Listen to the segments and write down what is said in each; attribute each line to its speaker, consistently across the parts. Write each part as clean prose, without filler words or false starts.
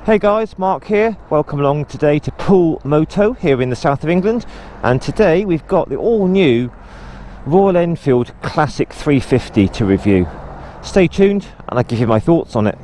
Speaker 1: Hey guys, Mark here. Welcome along today to Pool Moto here in the south of England, and today we've got the all-new Royal Enfield Classic 350 to review. Stay tuned and I'll give you my thoughts on it.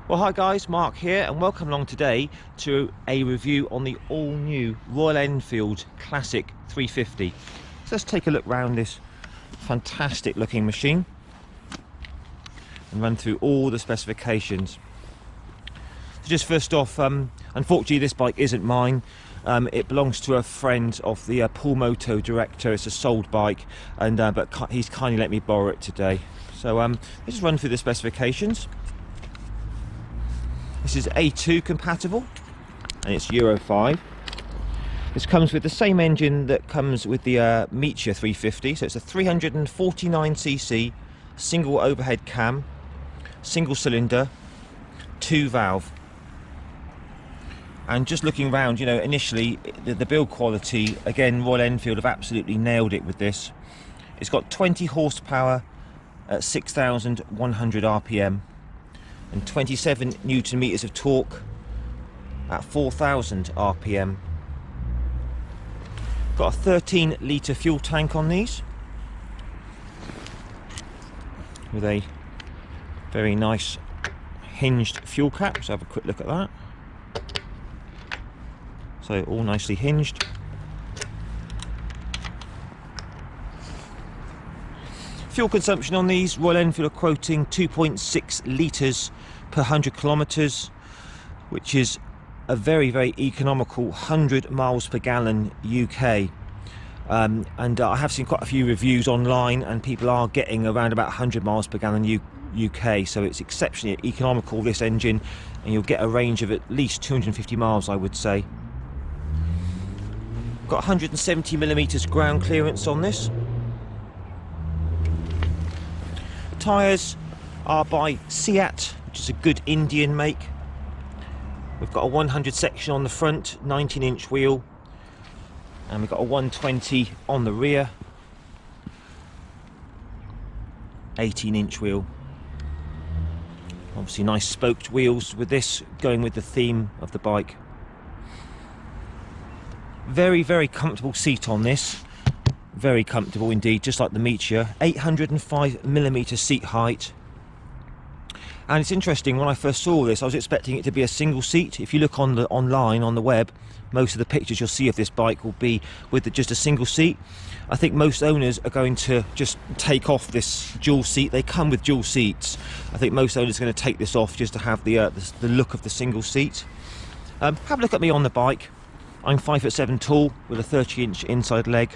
Speaker 1: Well, hi guys, Mark here, and welcome along today to a review on the all-new Royal Enfield Classic 350. So let's take a look around this fantastic looking machine and run through all the specifications. So just first off, unfortunately this bike isn't mine. It belongs to a friend of the Pool Moto director. It's a sold bike, and but he's kindly let me borrow it today. So let's just run through the specifications. This is A2 compatible and it's Euro 5. This comes with the same engine that comes with the Meteor 350, so it's a 349cc single overhead cam, single cylinder, 2 valve. And just looking around, you know, initially the build quality, again, Royal Enfield have absolutely nailed it with this. It's got 20 horsepower at 6,100 RPM. And 27 Newton meters of torque at 4,000 RPM. Got a 13 litre fuel tank on these with a very nice hinged fuel cap. So have a quick look at that. So all nicely hinged. Fuel consumption on these, Royal Enfield are quoting 2.6 litres per 100 kilometres, which is a very, very economical 100 miles per gallon UK. And I have seen quite a few reviews online, and people are getting around about 100 miles per gallon UK, so it's exceptionally economical, this engine, and you'll get a range of at least 250 miles, I would say. Got 170mm ground clearance on this. Tyres are by Seat, which is a good Indian make. We've got a 100 section on the front, 19-inch wheel, and we've got a 120 on the rear, 18-inch wheel. Obviously nice spoked wheels with this, going with the theme of the bike. Very, very comfortable seat on this. Very comfortable indeed, just like the Meteor. 805mm seat height. And it's interesting, when I first saw this I was expecting it to be a single seat. If you look online on the web, most of the pictures you'll see of this bike will be with just a single seat. I think most owners are going to just take off this dual seat. They come with dual seats. I think most owners are going to take this off just to have the look of the single seat. Have a look at me on the bike. I'm 5'7" tall with a 30-inch inside leg,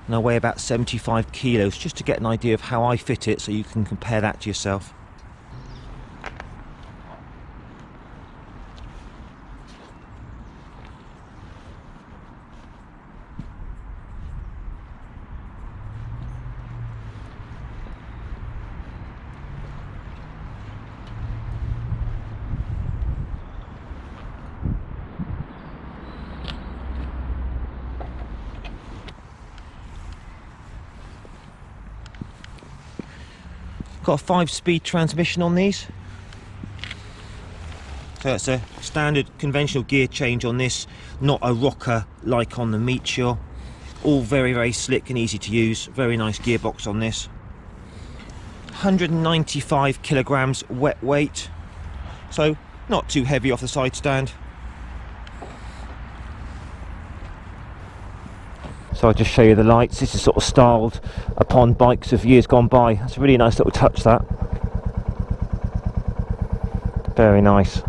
Speaker 1: and I weigh about 75 kilos, just to get an idea of how I fit it, so you can compare that to yourself. Got a 5-speed transmission on these. So that's a standard conventional gear change on this, not a rocker like on the Meteor. All very, very slick and easy to use. Very nice gearbox on this. 195 kilograms wet weight, so not too heavy off the side stand. So So I'll just show you the lights. This is sort of styled upon bikes of years gone by. That's a really nice little touch, that. Very nice.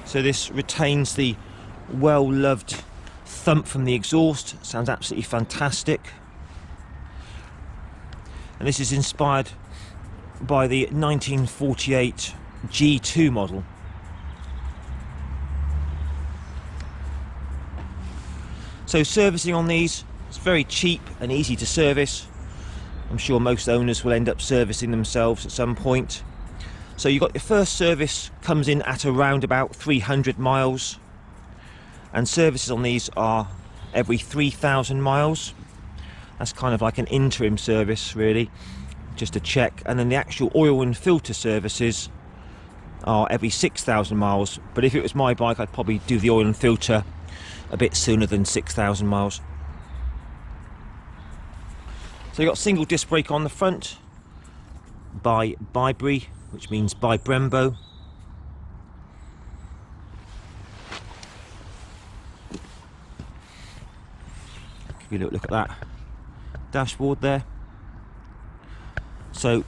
Speaker 1: So this retains the well-loved thump from the exhaust. Sounds absolutely fantastic. And this is inspired by the 1948 G2 model. So servicing on these, it's very cheap and easy to service. I'm sure most owners will end up servicing themselves at some point. So you've got your first service comes in at around about 300 miles, and services on these are every 3,000 miles. That's kind of like an interim service, really, just to check. And then the actual oil and filter services are every 6,000 miles. But if it was my bike, I'd probably do the oil and filter a bit sooner than 6,000 miles. So you've got single disc brake on the front by Bybury, which means by Brembo. Give you a look at that dashboard there. So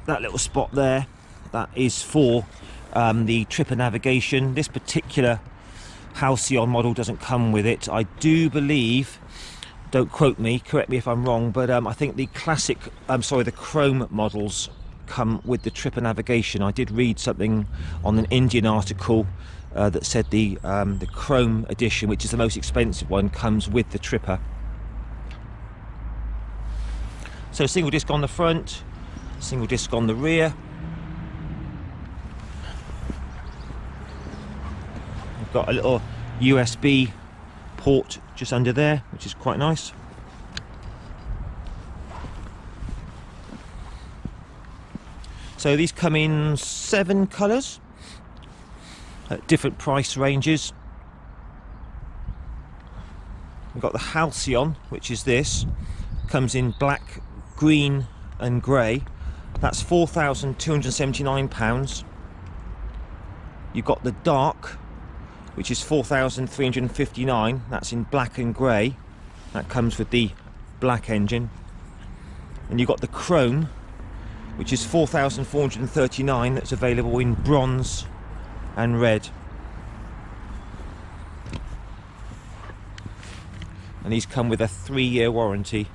Speaker 1: that little spot there, that is for the tripper navigation. This particular Halcyon model doesn't come with it. I do believe, don't quote me, correct me if I'm wrong, but I think the classic, the chrome models come with the tripper navigation. I did read something on an Indian article that said the chrome edition, which is the most expensive one, comes with the tripper. So single disc on the front, single disc on the rear. We've got a little USB port just under there, which is quite nice. So these come in 7 colours at different price ranges. We've got the Halcyon, which is this, comes in black, green and grey. That's £4,279. You've got the dark, which is £4,359. That's in black and grey. That comes with the black engine. And you've got the chrome, which is £4,439. That's available in bronze and red. And these come with a 3-year warranty.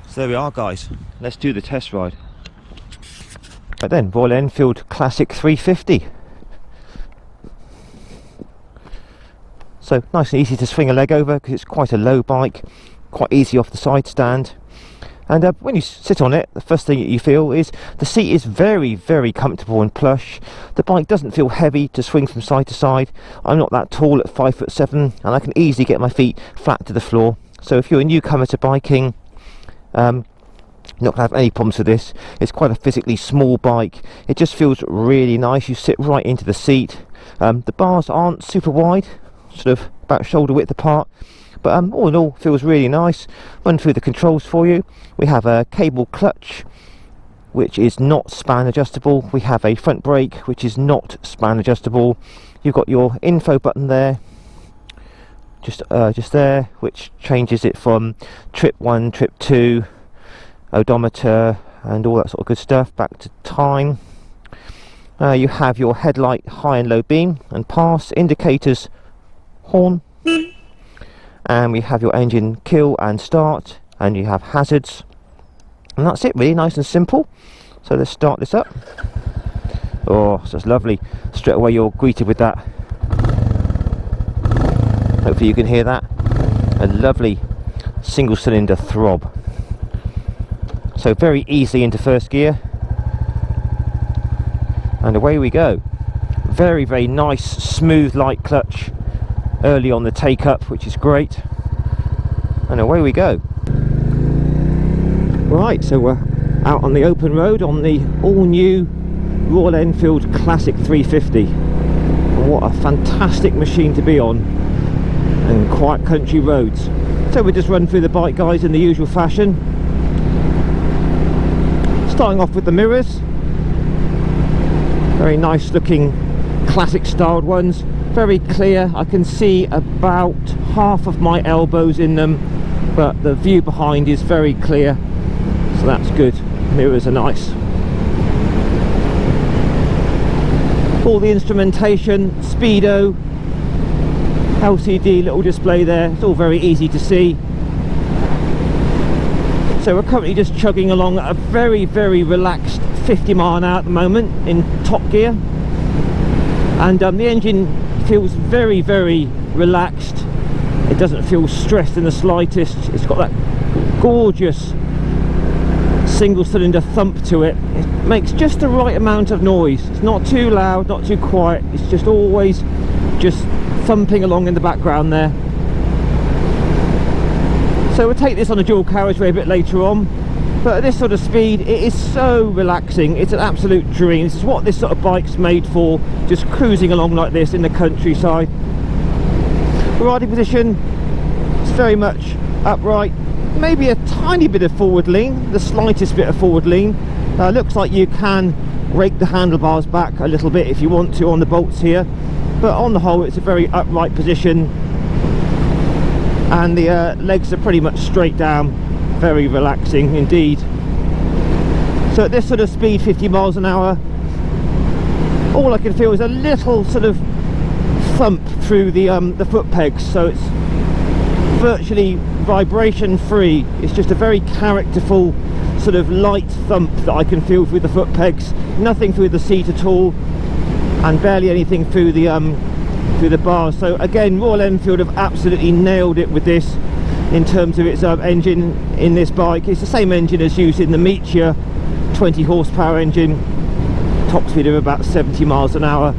Speaker 1: So there we are, guys. Let's do the test ride. Right then, Royal Enfield Classic 350. So nice and easy to swing a leg over because it's quite a low bike, quite easy off the side stand. And when you sit on it, the first thing that you feel is the seat is very, very comfortable and plush. The bike doesn't feel heavy to swing from side to side. I'm not that tall at 5'7", and I can easily get my feet flat to the floor. So if you're a newcomer to biking, you're not going to have any problems with this. It's quite a physically small bike. It just feels really nice. You sit right into the seat. The bars aren't super wide, sort of about shoulder width apart, but all in all feels really nice. Run through the controls for you. We have a cable clutch, which is not span adjustable. We have a front brake, which is not span adjustable. You've got your info button there, just there, which changes it from trip 1, trip 2, odometer and all that sort of good stuff, back to time. You have your headlight high and low beam and pass, indicators, horn, and we have your engine kill and start, and you have hazards, and that's it, really nice and simple. So let's start this up. Oh, so it's lovely. Straight away you're greeted with that. Hopefully you can hear that. A lovely single cylinder throb. So very easily into first gear. And away we go. Very, very nice, smooth, light clutch early on the take up, which is great. And away we go. Right, so we're out on the open road on the all-new Royal Enfield Classic 350. What a fantastic machine to be on, and quiet country roads. So we'll just run through the bike, guys, in the usual fashion. Starting off with the mirrors, very nice looking classic styled ones, very clear. I can see about half of my elbows in them, but the view behind is very clear, so that's good. Mirrors are nice. All the instrumentation, speedo, LCD little display there, it's all very easy to see. So we're currently just chugging along at a very, very relaxed 50 mile an hour at the moment in top gear, and the engine feels very, very relaxed. It doesn't feel stressed in the slightest. It's got that gorgeous single cylinder thump to it. It makes just the right amount of noise. It's not too loud, not too quiet. It's just always just thumping along in the background there. So we'll take this on a dual carriageway a bit later on, but at this sort of speed it is so relaxing. It's an absolute dream. This is what this sort of bike's made for, just cruising along like this in the countryside. The riding position is very much upright, maybe a tiny bit of forward lean, the slightest bit of forward lean. Looks like you can rake the handlebars back a little bit if you want to on the bolts here, but on the whole it's a very upright position, and the legs are pretty much straight down. Very relaxing indeed. So at this sort of speed, 50 miles an hour, all I can feel is a little sort of thump through the foot pegs, so it's virtually vibration free. It's just a very characterful sort of light thump that I can feel through the foot pegs, nothing through the seat at all, and barely anything through the bars. So again, Royal Enfield have absolutely nailed it with this in terms of its engine in this bike. It's the same engine as used in the Meteor 20 horsepower engine, top speed of about 70 miles an hour,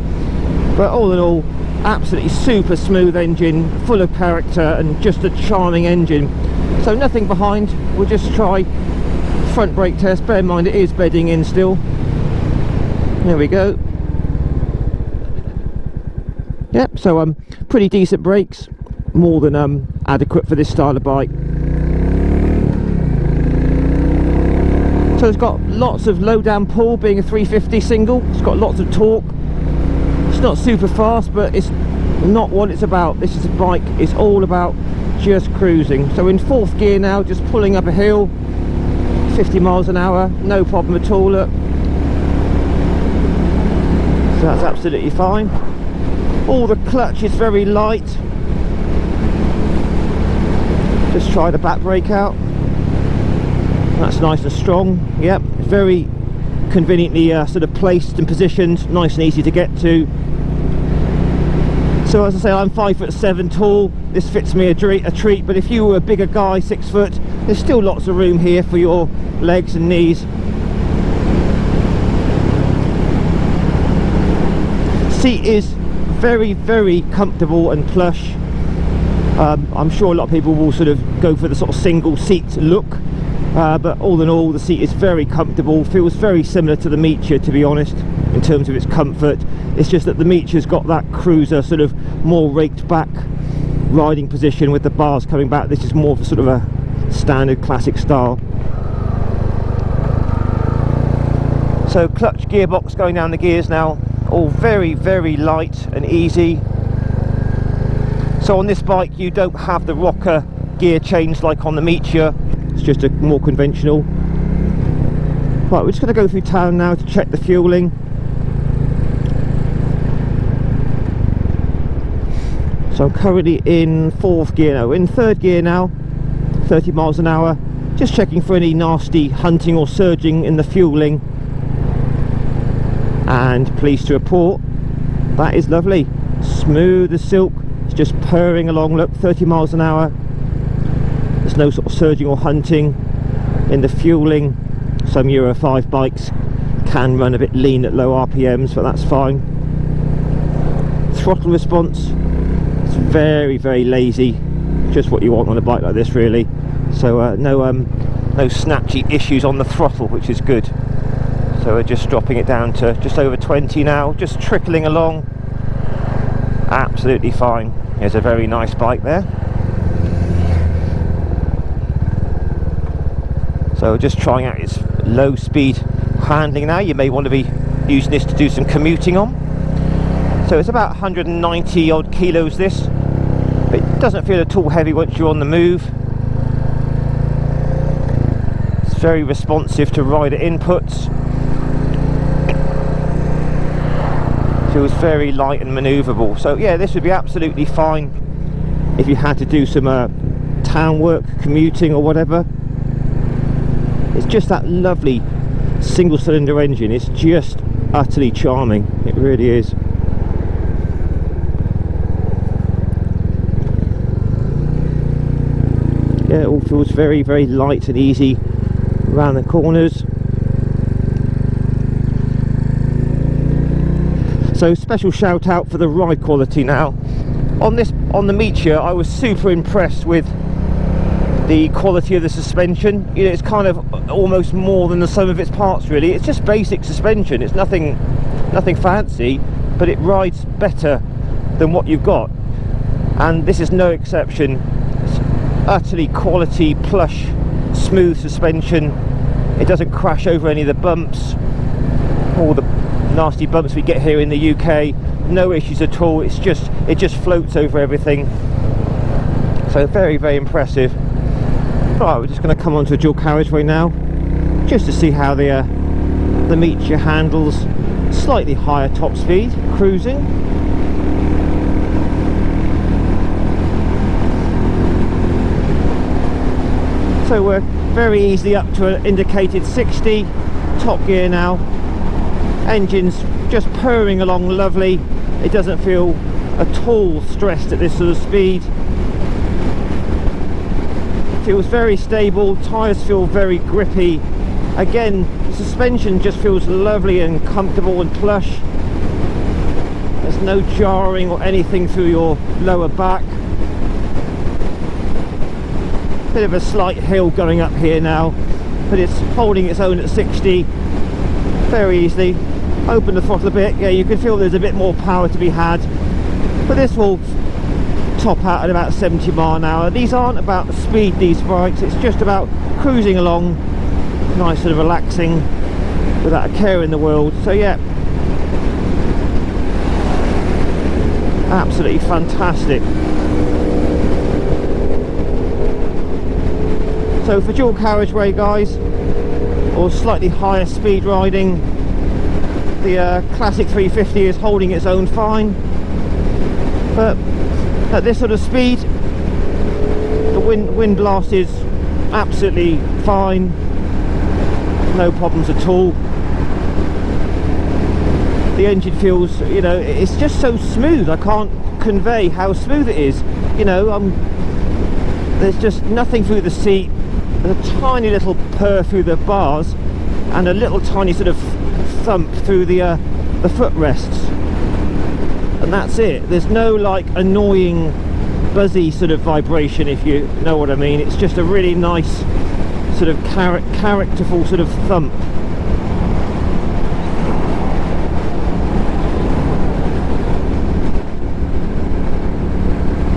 Speaker 1: but all in all absolutely super smooth engine, full of character, and just a charming engine. So nothing behind. We'll just try front brake test. Bear in mind it is bedding in still. There we go. Yep, so pretty decent brakes, more than adequate for this style of bike. So it's got lots of low down pull, being a 350 single. It's got lots of torque. It's not super fast, but it's not what it's about. This is a bike, it's all about just cruising. So in fourth gear now, just pulling up a hill, 50 miles an hour, no problem at all. Look, so that's absolutely fine. All the clutch is very light. Just try the back brake out. That's nice and strong. Yep, very conveniently sort of placed and positioned, nice and easy to get to. So as I say, I'm 5'7" tall. This fits me a treat, but if you were a bigger guy, 6 foot, there's still lots of room here for your legs and knees. Seat is very, very comfortable and plush. I'm sure a lot of people will sort of go for the sort of single seat look, but all in all the seat is very comfortable, feels very similar to the Meteor, to be honest, in terms of its comfort. It's just that the Meteor's got that cruiser sort of more raked back riding position with the bars coming back. This is more of a sort of a standard classic style. So clutch, gearbox, going down the gears now, all very, very light and easy. So on this bike you don't have the rocker gear change like on the Meteor, it's just a more conventional. Right, we're just going to go through town now to check the fueling. So I'm currently in fourth gear now, in third gear now, 30 miles an hour, just checking for any nasty hunting or surging in the fueling, and pleased to report that is lovely, smooth as silk. It's just purring along, look, 30 miles an hour. There's no sort of surging or hunting in the fueling. Some Euro 5 bikes can run a bit lean at low RPMs, but that's fine. Throttle response, it's very, very lazy, just what you want on a bike like this really. So no snatchy issues on the throttle, which is good. So we're just dropping it down to just over 20 now, just trickling along, absolutely fine. Here's a very nice bike there. So we're just trying out its low speed handling now. You may want to be using this to do some commuting on. So it's about 190 odd kilos this, but it doesn't feel at all heavy once you're on the move. It's very responsive to rider inputs. Feels very light and manoeuvrable. So yeah, this would be absolutely fine if you had to do some town work, commuting or whatever. It's just that lovely single cylinder engine. It's just utterly charming. It really is. Yeah, it all feels very, very light and easy around the corners. So special shout out for the ride quality now. On the Meteor, I was super impressed with the quality of the suspension. You know, it's kind of almost more than the sum of its parts really. It's just basic suspension. It's nothing fancy, but it rides better than what you've got. And this is no exception. It's utterly quality, plush, smooth suspension. It doesn't crash over any of the bumps, all the nasty bumps we get here in the UK. No issues at all. It just floats over everything. So very, very impressive. Right, we're just going to come onto a dual carriageway now, just to see how the Meteor handles slightly higher top speed cruising. So we're very easily up to an indicated 60, top gear now. Engine's just purring along lovely. It doesn't feel at all stressed at this sort of speed. Feels very stable, tyres feel very grippy. Again, suspension just feels lovely and comfortable and plush. There's no jarring or anything through your lower back. Bit of a slight hill going up here now, but it's holding its own at 60 very easily. Open the throttle a bit, yeah, you can feel there's a bit more power to be had, but this will top out at about 70 miles an hour. These aren't about the speed, these bikes, it's just about cruising along, nice and relaxing without a care in the world. So yeah, absolutely fantastic. So for dual carriageway guys, or slightly higher speed riding, the classic 350 is holding its own fine, but at this sort of speed the wind blast is absolutely fine, no problems at all. The engine feels, you know, it's just so smooth. I can't convey how smooth it is. You know, there's just nothing through the seat. There's a tiny little purr through the bars and a little tiny sort of thump through the footrests, and that's it. There's no like annoying buzzy sort of vibration, if you know what I mean. It's just a really nice sort of characterful sort of thump.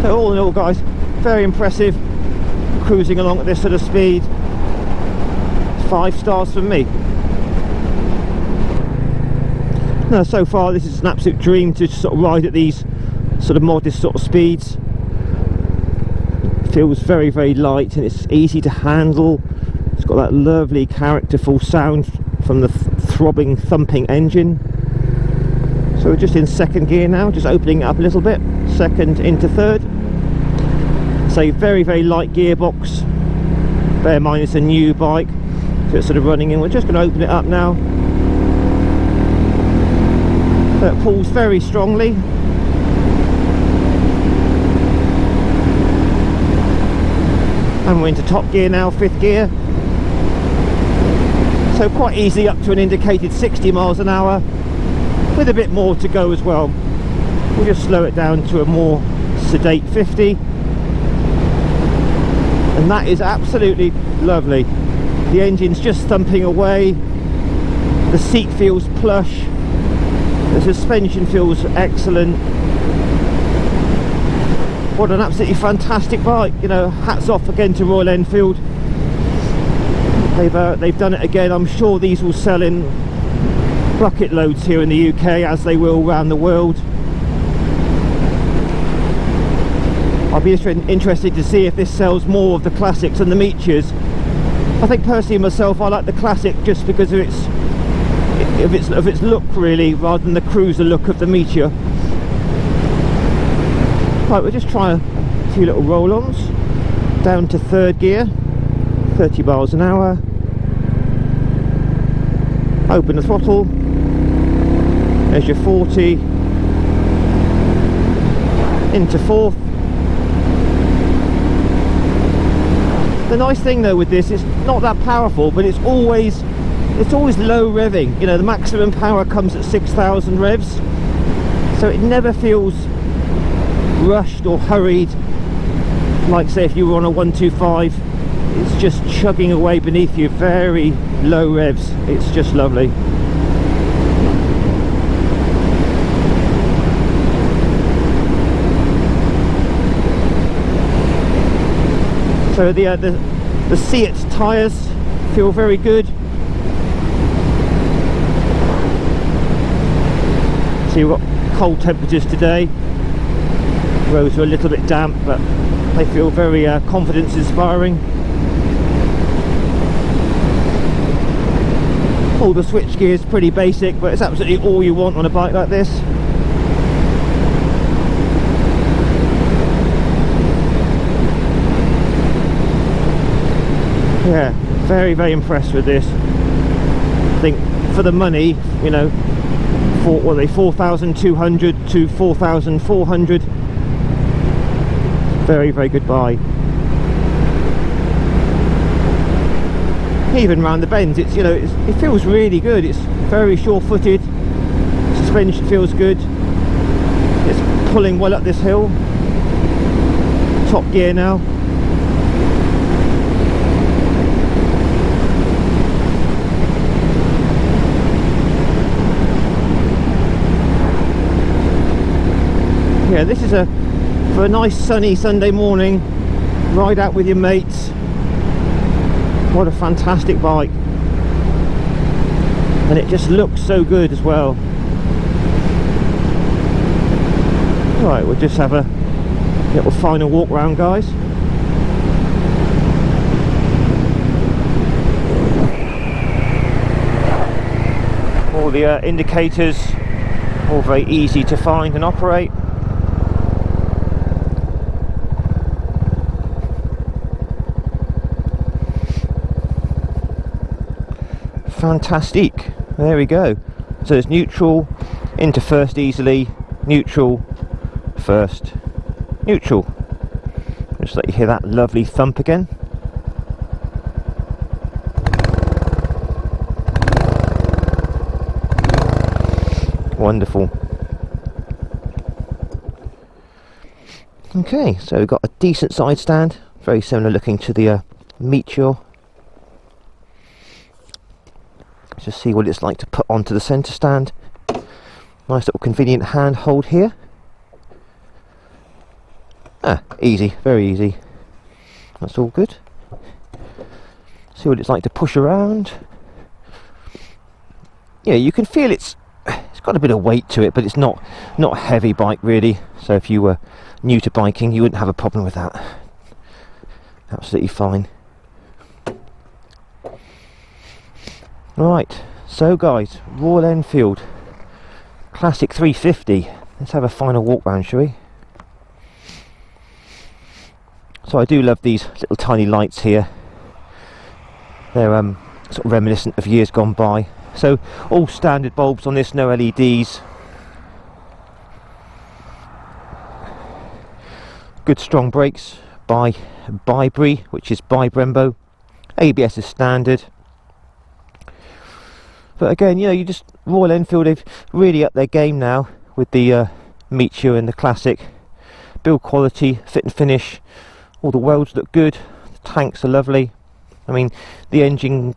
Speaker 1: So all in all guys, very impressive cruising along at this sort of speed. 5 stars from me. Now, so far this is an absolute dream to sort of ride at these sort of modest sort of speeds. It feels very, very light and it's easy to handle. It's got that lovely characterful sound from the throbbing, thumping engine. So we're just in second gear now, just opening it up a little bit, second into third. So very, very light gearbox. Bear in mind it's a new bike, so it's sort of running in. We're just going to open it up now. So it pulls very strongly. And we're into top gear now, 5th gear. So quite easily up to an indicated 60 miles an hour, with a bit more to go as well. We'll just slow it down to a more sedate 50. And that is absolutely lovely. The engine's just thumping away, the seat feels plush, the suspension feels excellent. What an absolutely fantastic bike, you know. Hats off again to Royal Enfield. They've done it again. I'm sure these will sell in bucket loads here in the UK, as they will around the world. I'll be interested to see if this sells more of the classics than the Meteors. I think personally myself, I like the classic just because of its look really, rather than the cruiser look of the Meteor. Right, we'll just try a few little roll-ons. Down to third gear, 30 miles an hour. Open the throttle. There's your 40. Into fourth. The nice thing though with this, it's not that powerful, but it's always low revving. You know, the maximum power comes at 6,000 revs, so it never feels rushed or hurried like say if you were on a 125. It's just chugging away beneath you, very low revs. It's just lovely. So the Seat tyres feel very good. So you've got cold temperatures today. Roads are a little bit damp, but they feel very confidence inspiring. All the switch gear is pretty basic, but it's absolutely all you want on a bike like this. Yeah, very, very impressed with this. I think for the money, you know, for what are they, 4,200 to 4,400. Very, very good buy. Even round the bends, it's, you know, it feels really good. It's very sure-footed. Suspension feels good. It's pulling well up this hill. Top gear now. Yeah, this is for a nice sunny Sunday morning, ride out with your mates. What a fantastic bike, and it just looks so good as well. Right, we'll just have a little final walk round, guys. All the indicators, all very easy to find and operate. Fantastic. There we go. So it's neutral, into first easily, neutral, first, neutral. Just let you hear that lovely thump again. Wonderful. Okay, so we've got a decent side stand, very similar looking to the Meteor. Just see what it's like to put onto the centre stand. Nice little convenient handhold here. Easy, very easy. That's all good. See what it's like to push around. Yeah, you can feel it's got a bit of weight to it, but it's not a heavy bike really. So if you were new to biking, you wouldn't have a problem with that. Absolutely fine. Right, so guys, Royal Enfield Classic 350. Let's have a final walk round, shall we? So I do love these little tiny lights here. They're sort of reminiscent of years gone by. So all standard bulbs on this, no LEDs. Good strong brakes by Bybri, which is by Brembo. ABS is standard. But again, you know, you just Royal Enfield, they've really upped their game now with the Meteor and the Classic. Build quality, fit and finish, all the welds look good, the tanks are lovely. I mean, the engine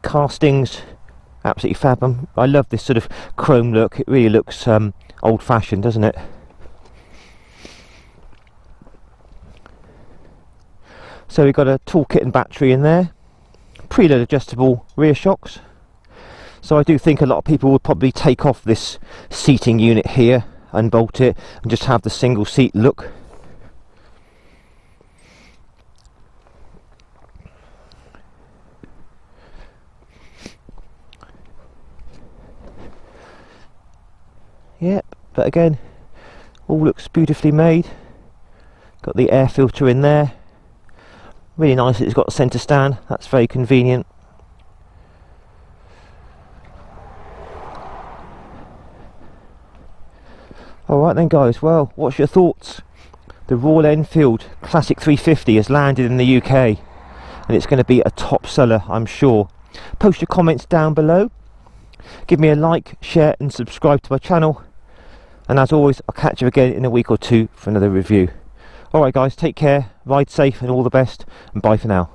Speaker 1: castings, absolutely fab. I love this sort of chrome look. It really looks old-fashioned, doesn't it? So we've got a toolkit and battery in there. preload adjustable rear shocks. So I do think a lot of people would probably take off this seating unit here, unbolt it, and just have the single seat look. Yep, but again, all looks beautifully made. Got the air filter in there. Really nice that it's got a centre stand, that's very convenient. Alright then guys, well, what's your thoughts? The Royal Enfield Classic 350 has landed in the UK and it's going to be a top seller, I'm sure. Post your comments down below. Give me a like, share and subscribe to my channel. And as always, I'll catch you again in a week or two for another review. Alright guys, take care, ride safe and all the best, and bye for now.